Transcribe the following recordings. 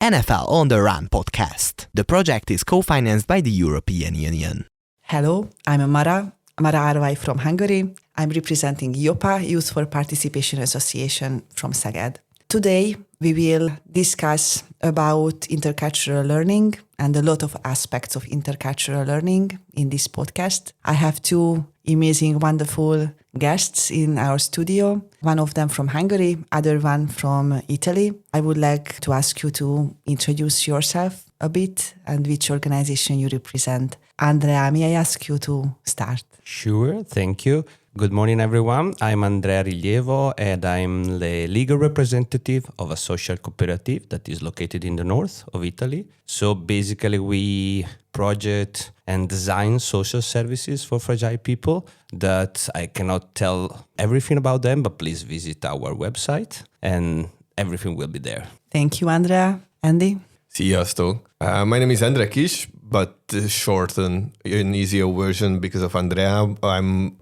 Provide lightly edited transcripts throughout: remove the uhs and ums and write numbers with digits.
NFL on the Run podcast. The project is co-financed by the European Union. Hello, I'm Mara Arvai from Hungary. I'm representing JOPA, Youth for Participation Association from Szeged. Today, we will discuss about intercultural learning and a lot of aspects of intercultural learning in this podcast. I have two amazing, wonderful guests in our studio, one of them from Hungary, other one from Italy. I would like to ask you to introduce yourself a bit and which organization you represent. Andrea, may I ask you to start? Sure, thank you. Good morning, everyone. I'm Andrea Rilievo, and I'm the legal representative of a social cooperative that is located in the north of Italy. So basically, we project and design social services for fragile people that I cannot tell everything about them, but please visit our website and everything will be there. Thank you, Andrea. Andy? Sziasztok. My name is Andrea Kis, but shortened an easier version because of Andrea. I'm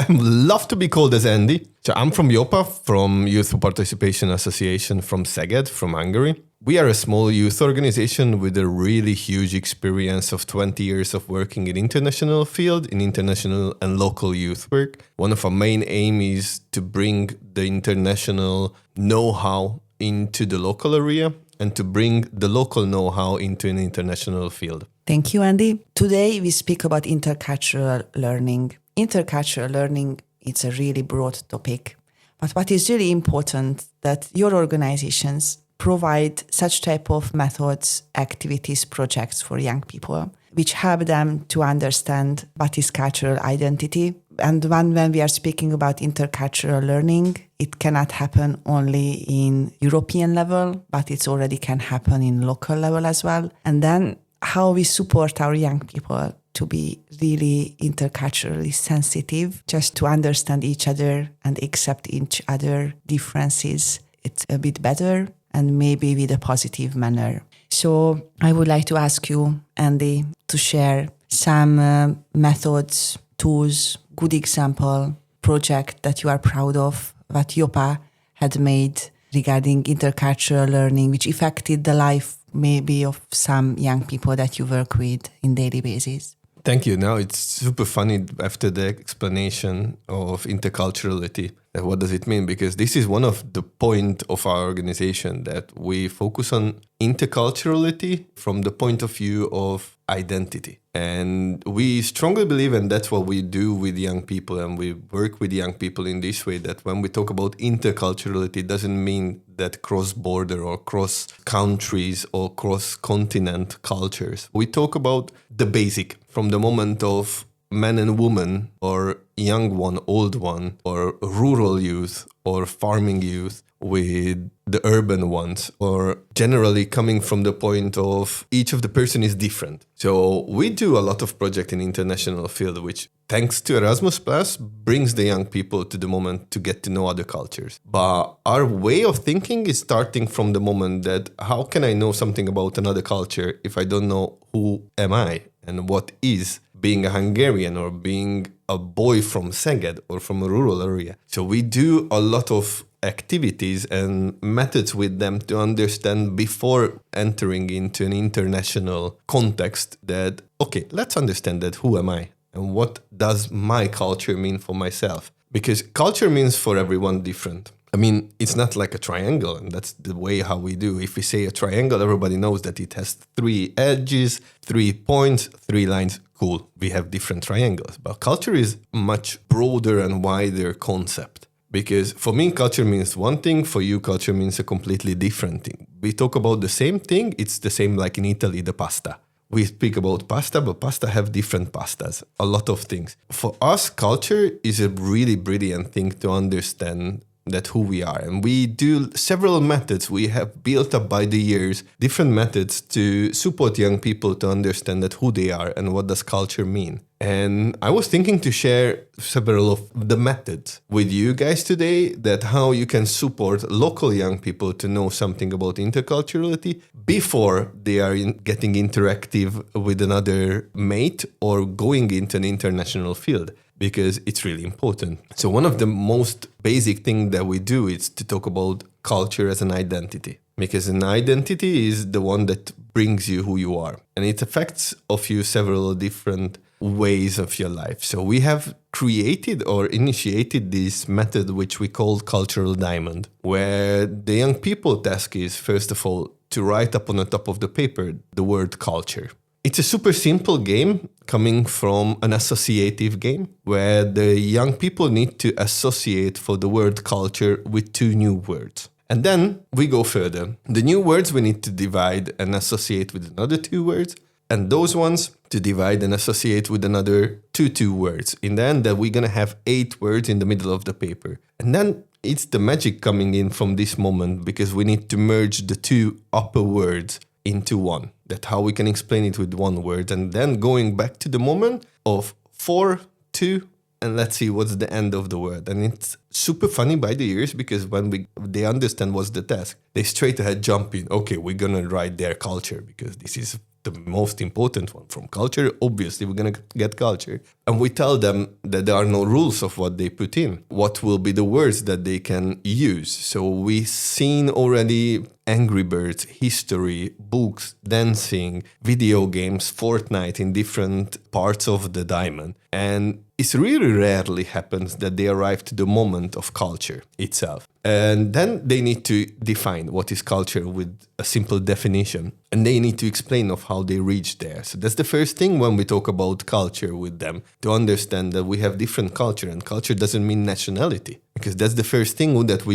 love to be called as Andy. So I'm from JOPA, from Youth Participation Association from Szeged, from Hungary. We are a small youth organization with a really huge experience of 20 years of working in international field, in international and local youth work. One of our main aim is to bring the international know-how into the local area and to bring the local know-how into an international field. Thank you, Andy. Today we speak about intercultural learning. Intercultural learning, it's a really broad topic. But what is really important that your organizations provide such type of methods, activities, projects for young people, which help them to understand what is cultural identity. And when we are speaking about intercultural learning, it cannot happen only in European level, but it already can happen in local level as well. And then how we support our young people to be really interculturally sensitive, just to understand each other and accept each other differences. It's a bit better and maybe with a positive manner. So I would like to ask you, Andy, to share some methods, tools, good example, project that you are proud of, what JOPA had made regarding intercultural learning, which affected the life maybe of some young people that you work with in daily basis. Thank you. Now it's super funny after the explanation of interculturality. What does it mean? Because this is one of the point of our organization, that we focus on interculturality from the point of view of identity. And we strongly believe, and that's what we do with young people, and we work with young people in this way, that when we talk about interculturality, it doesn't mean that cross-border or cross-countries or cross-continent cultures. We talk about the basic, from the moment of man and woman, or young one, old one, or rural youth, or farming youth, with the urban ones, or generally coming from the point of each of the person is different. So we do a lot of project in international field, which thanks to Erasmus Plus brings the young people to the moment to get to know other cultures. But our way of thinking is starting from the moment that how can I know something about another culture if I don't know who am I and what is being a Hungarian or being a boy from Szeged or from a rural area. So we do a lot of activities and methods with them to understand before entering into an international context that, okay, let's understand that who am I and what does my culture mean for myself? Because culture means for everyone different. I mean, it's not like a triangle, and that's the way how we do. If we say a triangle, everybody knows that it has 3 edges, 3 points, 3 lines. Cool, we have different triangles. But culture is much broader and wider concept. Because for me, culture means one thing, for you, culture means a completely different thing. We talk about the same thing, it's the same like in Italy, the pasta. We speak about pasta, but pasta have different pastas, a lot of things. For us, culture is a really brilliant thing to understand that who we are. And we do several methods. We have built up by the years different methods to support young people to understand that who they are and what does culture mean. And I was thinking to share several of the methods with you guys today, that how you can support local young people to know something about interculturality before they are getting interactive with another mate or going into an international field, because it's really important. So one of the most basic things that we do is to talk about culture as an identity. because an identity is the one that brings you who you are, and it affects of you several different ways of your life. So we have created or initiated this method which we call cultural diamond, where the young people task is, first of all, to write up on the top of the paper the word culture. It's a super simple game coming from an associative game where the young people need to associate for the word culture with 2 new words. And then we go further. The new words we need to divide and associate with another 2 words, and those ones to divide and associate with another 2 words. In the end, that we're going to have 8 words in the middle of the paper. And then it's the magic coming in from this moment, because we need to merge the 2 upper words into one. That's how we can explain it with 1 word. And then going back to the moment of 4, 2, and let's see what's the end of the word. And it's super funny by the years, because when they understand what's the task, they straight ahead jump in. Okay, we're going to write their culture, because this is the most important one. From culture, obviously, we're going to get culture. And we tell them that there are no rules of what they put in. What will be the words that they can use? So we've seen already Angry Birds, history, books, dancing, video games, Fortnite in different parts of the diamond. And it really rarely happens that they arrive to the moment of culture itself. And then they need to define what is culture with a simple definition. And they need to explain of how they reach there. So that's the first thing when we talk about culture with them, to understand that we have different culture, and culture doesn't mean nationality. Because that's the first thing that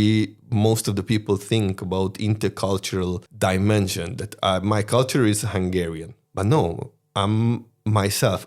most of the people think about intercultural dimension, that my culture is Hungarian. But no, I'm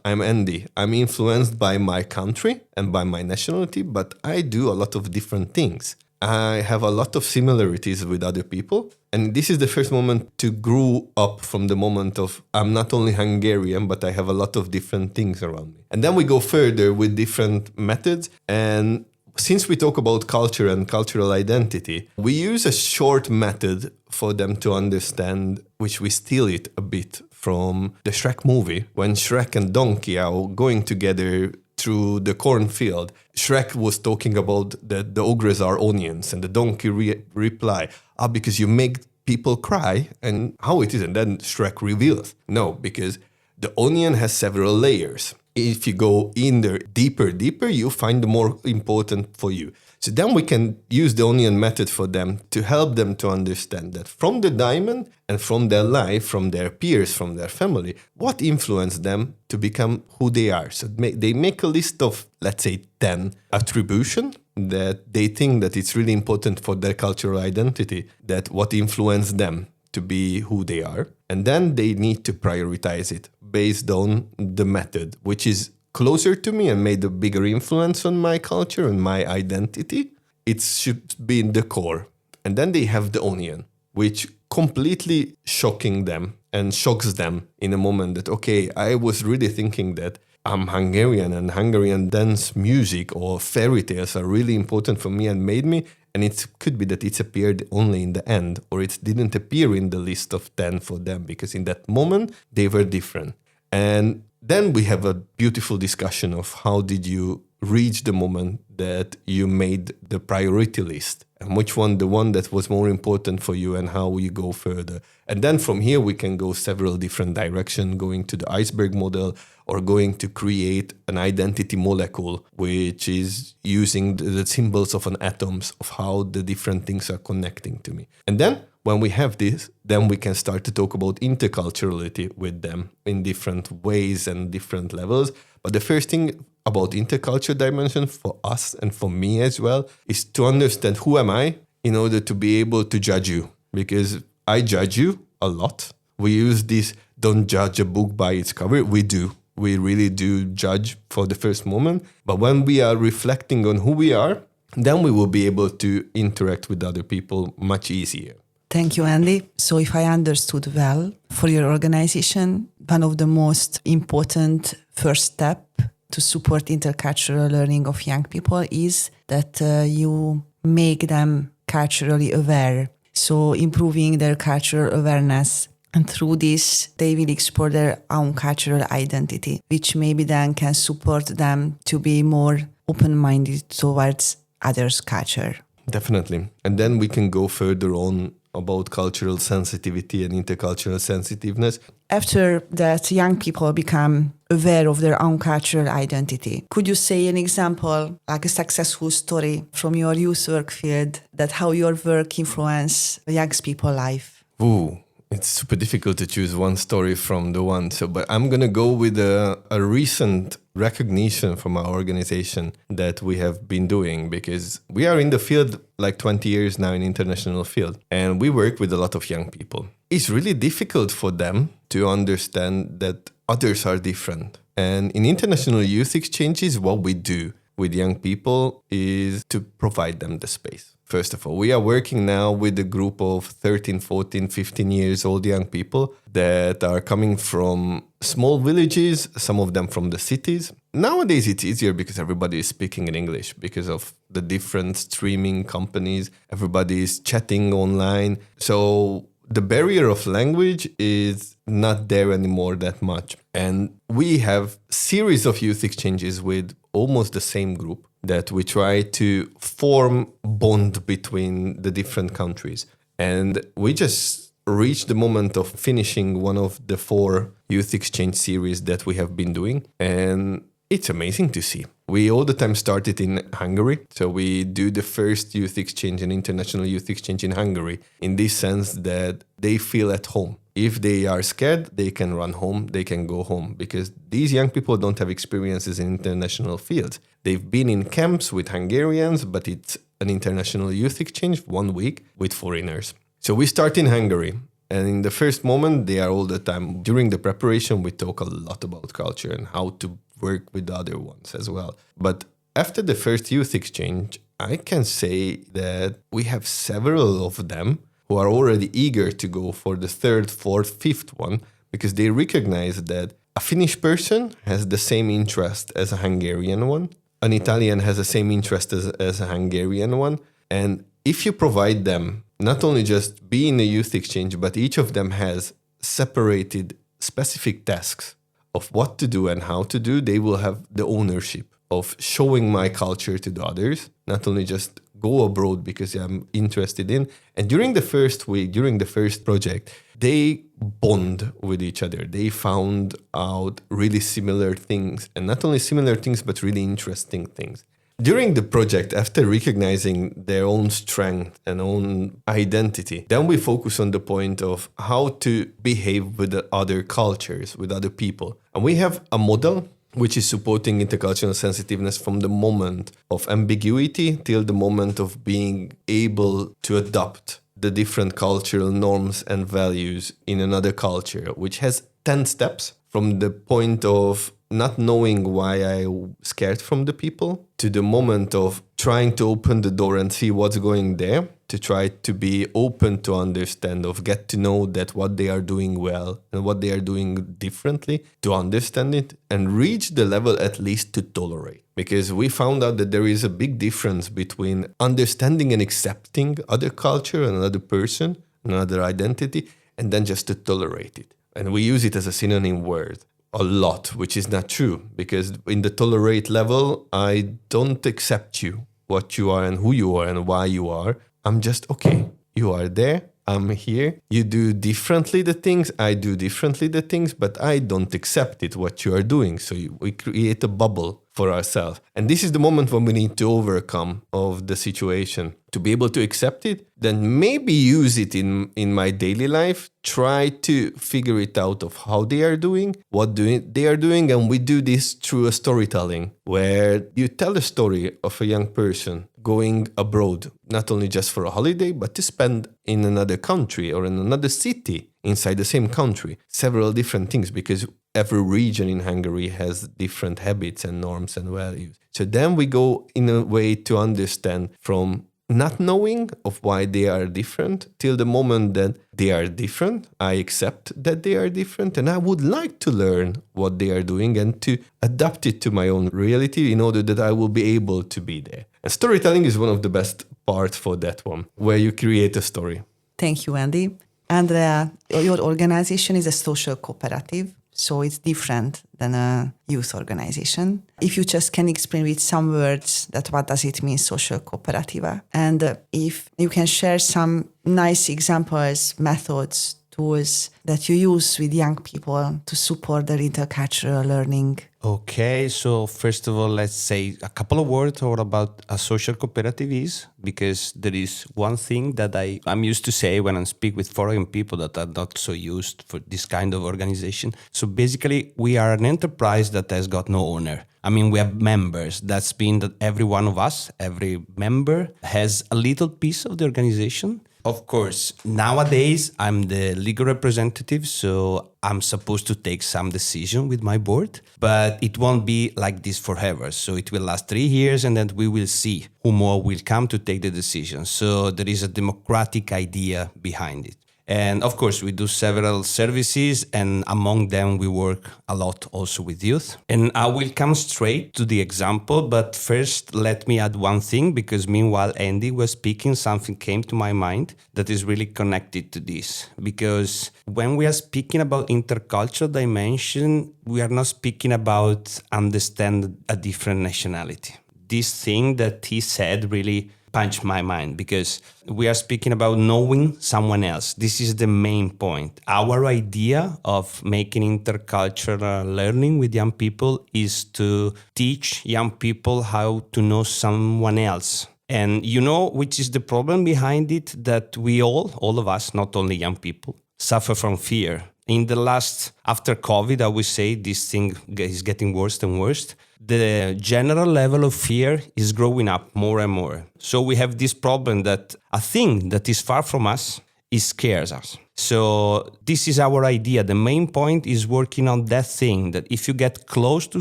Andy. I'm influenced by my country and by my nationality, but I do a lot of different things. I have a lot of similarities with other people. And this is the first moment to grow up from the moment of I'm not only Hungarian, but I have a lot of different things around me. And then we go further with different methods. And since we talk about culture and cultural identity, we use a short method for them to understand, which we steal it a bit from the Shrek movie, when Shrek and Donkey are going together through the cornfield. Shrek was talking about that the ogres are onions, and the donkey reply, because you make people cry, and how it is. And then Shrek reveals, no, because the onion has several layers. If you go in there deeper, you find the more important for you. So then we can use the onion method for them to help them to understand that from the diamond and from their life, from their peers, from their family, what influenced them to become who they are. So they make a list of, let's say, 10 attribution that they think that it's really important for their cultural identity, that what influenced them to be who they are. And then they need to prioritize it based on the method, which is closer to me and made a bigger influence on my culture and my identity. It should be in the core. And then they have the onion, which completely shocking them and shocks them in a moment that, okay, I was really thinking that I'm Hungarian and Hungarian dance music or fairy tales are really important for me and made me. And it could be that it's appeared only in the end, or it didn't appear in the list of 10 for them, because in that moment they were different. And then we have a beautiful discussion of how did you reach the moment that you made the priority list, and which one, the one that was more important for you, and how you go further. And then from here we can go several different directions, going to the iceberg model or going to create an identity molecule, which is using the symbols of an atoms of how the different things are connecting to me. And then when we have this, then we can start to talk about interculturality with them in different ways and different levels. But the first thing about intercultural dimension for us and for me as well is to understand who am I in order to be able to judge you. Because I judge you a lot. We use this, don't judge a book by its cover. We do. We really do judge for the first moment. But when we are reflecting on who we are, then we will be able to interact with other people much easier. Thank you, Andy. So if I understood well, for your organization, one of the most important first step to support intercultural learning of young people is that you make them culturally aware. So improving their cultural awareness. And through this, they will explore their own cultural identity, which maybe then can support them to be more open-minded towards others' culture. Definitely. And then we can go further on about cultural sensitivity and intercultural sensitiveness. After that, young people become aware of their own cultural identity. Could you say an example, like a successful story from your youth work field, that how your work influence young people's life? Ooh, it's super difficult to choose one story from the one. But I'm going to go with a recent recognition from our organization that we have been doing, because we are in the field like 20 years now in international field, and we work with a lot of young people. It's really difficult for them to understand that others are different. And in international youth exchanges, what we do with young people is to provide them the space. First of all, we are working now with a group of 13, 14, 15 years old young people that are coming from small villages, some of them from the cities. Nowadays, it's easier because everybody is speaking in English because of the different streaming companies. Everybody is chatting online. So the barrier of language is not there anymore that much. And we have series of youth exchanges with almost the same group that we try to form bond between the different countries. And we just reached the moment of finishing one of the 4 youth exchange series that we have been doing. And it's amazing to see. We all the time started in Hungary. So we do the first youth exchange and international youth exchange in Hungary, in this sense that they feel at home. If they are scared, they can run home, they can go home, because these young people don't have experiences in international fields. They've been in camps with Hungarians, but it's an international youth exchange 1 week with foreigners. So we start in Hungary. And in the first moment, they are all the time. During the preparation, we talk a lot about culture and how to work with other ones as well. But after the first youth exchange, I can say that we have several of them who are already eager to go for the 3rd, 4th, 5th one, because they recognize that a Finnish person has the same interest as a Hungarian one. An Italian has the same interest as a Hungarian one. And if you provide them, not only just be in a youth exchange, but each of them has separated specific tasks of what to do and how to do, they will have the ownership of showing my culture to the others, not only just go abroad because I'm interested in. And during the first week, during the first project, they bond with each other. They found out really similar things, and not only similar things, but really interesting things. During the project, after recognizing their own strength and own identity, then we focus on the point of how to behave with the other cultures, with other people. And we have a model which is supporting intercultural sensitiveness from the moment of ambiguity till the moment of being able to adopt the different cultural norms and values in another culture, which has 10 steps from the point of not knowing why I'm scared from the people, to the moment of trying to open the door and see what's going there, to try to be open to understand, of get to know that what they are doing well and what they are doing differently, to understand it and reach the level at least to tolerate. Because we found out that there is a big difference between understanding and accepting other culture and another person, another identity, and then just to tolerate it. And we use it as a synonym word a lot, which is not true, because in the tolerate level, I don't accept you, what you are and who you are and why you are. I'm just, okay, you are there, I'm here, you do differently the things, I do differently the things, but I don't accept it, what you are doing. So we create a bubble for ourselves. And this is the moment when we need to overcome of the situation. To be able to accept it, then maybe use it in my daily life, try to figure it out of how they are doing, what they are doing, and we do this through a storytelling, where you tell a story of a young person going abroad, not only just for a holiday, but to spend in another country or in another city inside the same country, several different things, because every region in Hungary has different habits and norms and values. So then we go in a way to understand from not knowing of why they are different till the moment that they are different. I accept that they are different and I would like to learn what they are doing and to adapt it to my own reality in order that I will be able to be there. And storytelling is one of the best parts for that one, where you create a story. Thank you, Andy. Andrea, your organization is a social cooperative, so it's different than a youth organization. If you just can explain with some words that what does it mean, social cooperativa? And if you can share some nice examples, methods, tools that you use with young people to support their intercultural learning. Okay, so first of all, let's say a couple of words about a social cooperative is, because there is one thing that I'm used to say when I speak with foreign people that are not so used for this kind of organization. So basically, we are an enterprise that has got no owner. I mean, we have members. That's been that every one of us, every member has a little piece of the organization. Of course, nowadays I'm the legal representative, so I'm supposed to take some decision with my board, but it won't be like this forever. So it will last 3 years and then we will see who more will come to take the decision. So there is a democratic idea behind it. And of course, we do several services, and among them, we work a lot also with youth. And I will come straight to the example, but first, let me add one thing, because meanwhile, Andy was speaking, something came to my mind that is really connected to this. Because when we are speaking about intercultural dimension, we are not speaking about understand a different nationality. This thing that he said really punched my mind, because we are speaking about knowing someone else. This is the main point. Our idea of making intercultural learning with young people is to teach young people how to know someone else. And you know, which is the problem behind it, that we all of us, not only young people, suffer from fear. After COVID, I would say this thing is getting worse and worse. The general level of fear is growing up more and more. So we have this problem that a thing that is far from us scares us. So this is our idea. The main point is working on that thing, that if you get close to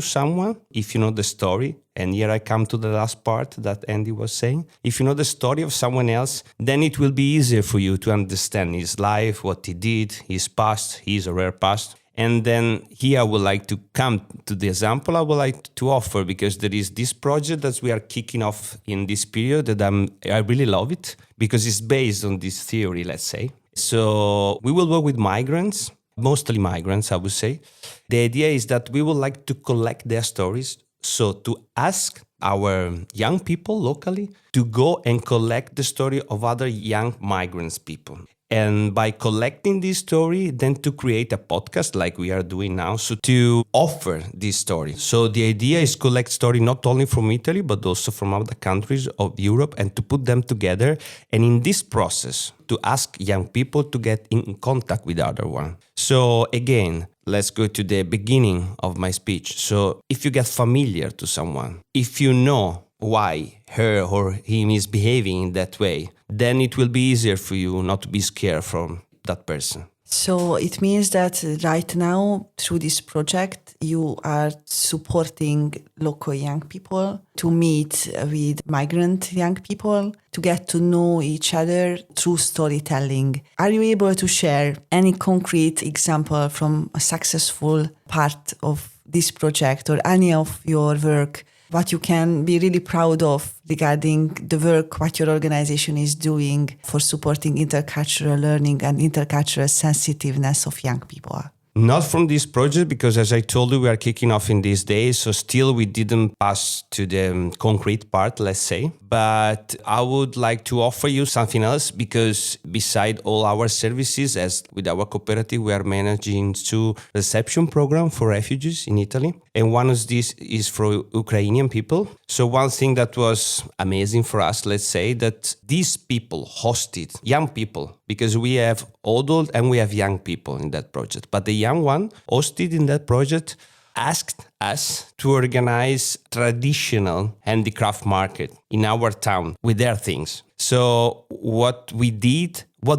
someone, if you know the story, and here I come to the last part that Andy was saying, if you know the story of someone else, then it will be easier for you to understand his life, what he did, his past, his or her past. And then here I would like to come to the example I would like to offer, because there is this project that we are kicking off in this period that I really love it, because it's based on this theory, let's say. So we will work with migrants, mostly migrants, I would say. The idea is that we would like to collect their stories. So to ask our young people locally to go and collect the story of other young migrants people. And by collecting this story, then to create a podcast like we are doing now, so to offer this story. So the idea is collect story not only from Italy, but also from other countries of Europe, and to put them together. And in this process, to ask young people to get in contact with the other one. So again, let's go to the beginning of my speech. So if you get familiar to someone, if you know why her or him is behaving in that way, then it will be easier for you not to be scared from that person. So it means that right now, through this project, you are supporting local young people to meet with migrant young people, to get to know each other through storytelling. Are you able to share any concrete example from a successful part of this project or any of your work, what you can be really proud of regarding the work what your organization is doing for supporting intercultural learning and intercultural sensitiveness of young people? Not from this project, because as I told you, we are kicking off in these days, so still we didn't pass to the concrete part, let's say. But I would like to offer you something else, because beside all our services, as with our cooperative, we are managing 2 reception programs for refugees in Italy. And one of these is for Ukrainian people. So one thing that was amazing for us, let's say, that these people hosted young people, because we have adult and we have young people in that project. But the young one hosted in that project asked us to organize traditional handicraft market in our town with their things. So what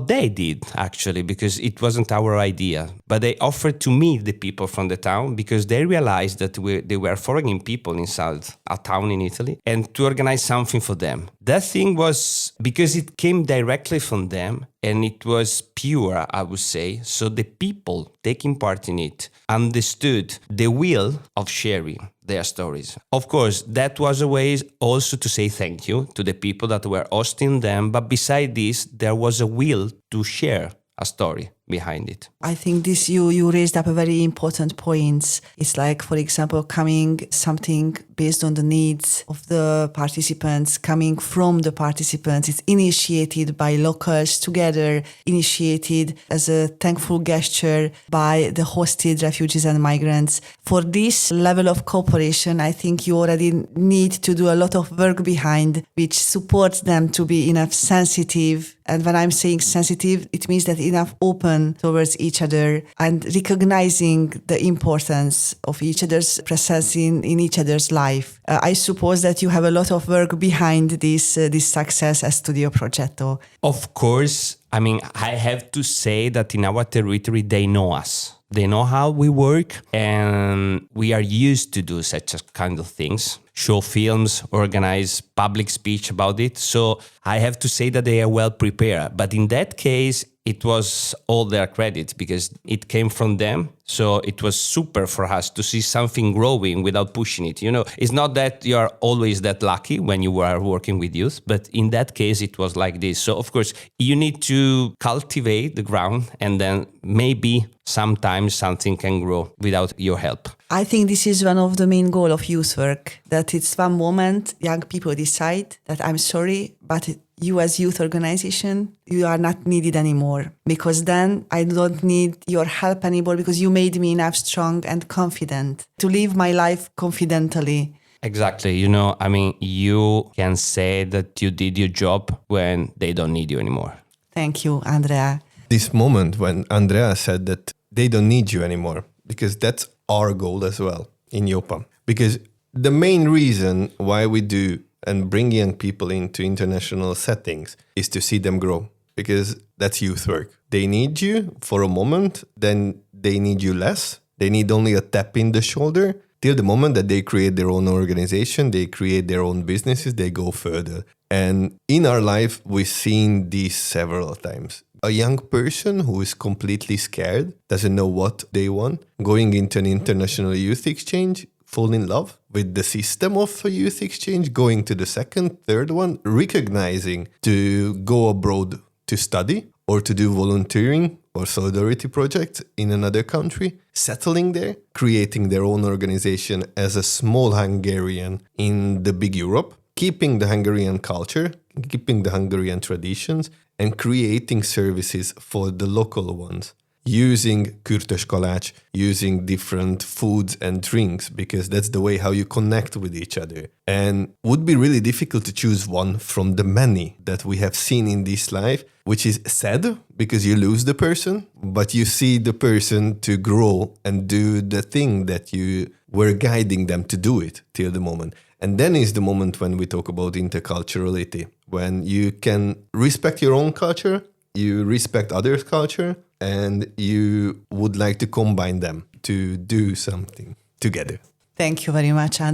they did actually, because it wasn't our idea, but they offered to meet the people from the town, because they realized that they were foreign people inside a town in Italy, and to organize something for them. That thing was because it came directly from them and it was pure, I would say. So the people taking part in it understood the will of sharing their stories. Of course, that was a way also to say thank you to the people that were hosting them. But beside this, there was a will to share a story behind it. I think this you raised up a very important point. It's like, for example, coming something based on the needs of the participants, coming from the participants. It's initiated by locals together, initiated as a thankful gesture by the hosted refugees and migrants. For this level of cooperation, I think you already need to do a lot of work behind, which supports them to be enough sensitive. And when I'm saying sensitive, it means that enough open towards each other and recognizing the importance of each other's presence in each other's life. I suppose that you have a lot of work behind this success as Studio Progetto. Of course, I mean, I have to say that in our territory, they know us. They know how we work, and we are used to do such a kind of things. Show films, organize public speech about it. So I have to say that they are well prepared. But in that case, it was all their credit because it came from them. So it was super for us to see something growing without pushing it. You know, it's not that you are always that lucky when you are working with youth, but in that case, it was like this. So of course, you need to cultivate the ground, and then maybe sometimes something can grow without your help. I think this is one of the main goals of youth work, that it's one moment young people decide that I'm sorry, but you as youth organization, you are not needed anymore, because then I don't need your help anymore because you made me enough strong and confident to live my life confidently. Exactly. You know, I mean, you can say that you did your job when they don't need you anymore. Thank you, Andrea. This moment when Andrea said that they don't need you anymore, because that's our goal as well in Yopa. Because the main reason why we do and bring young people into international settings is to see them grow, because that's youth work. They need you for a moment, then they need you less. They need only a tap in the shoulder till the moment that they create their own organization, they create their own businesses, they go further. And in our life, we've seen this several times. A young person who is completely scared, doesn't know what they want, going into an international youth exchange, fall in love with the system of a youth exchange, going to the second, third one, recognizing to go abroad to study or to do volunteering or solidarity projects in another country, settling there, creating their own organization as a small Hungarian in the big Europe, keeping the Hungarian culture, keeping the Hungarian traditions, and creating services for the local ones, using kürtös kalács, using different foods and drinks, because that's the way how you connect with each other. And would be really difficult to choose one from the many that we have seen in this life, which is sad because you lose the person, but you see the person to grow and do the thing that you were guiding them to do it till the moment. And then is the moment when we talk about interculturality, when you can respect your own culture, you respect others' culture, and you would like to combine them to do something together. Thank you very much, Andrea.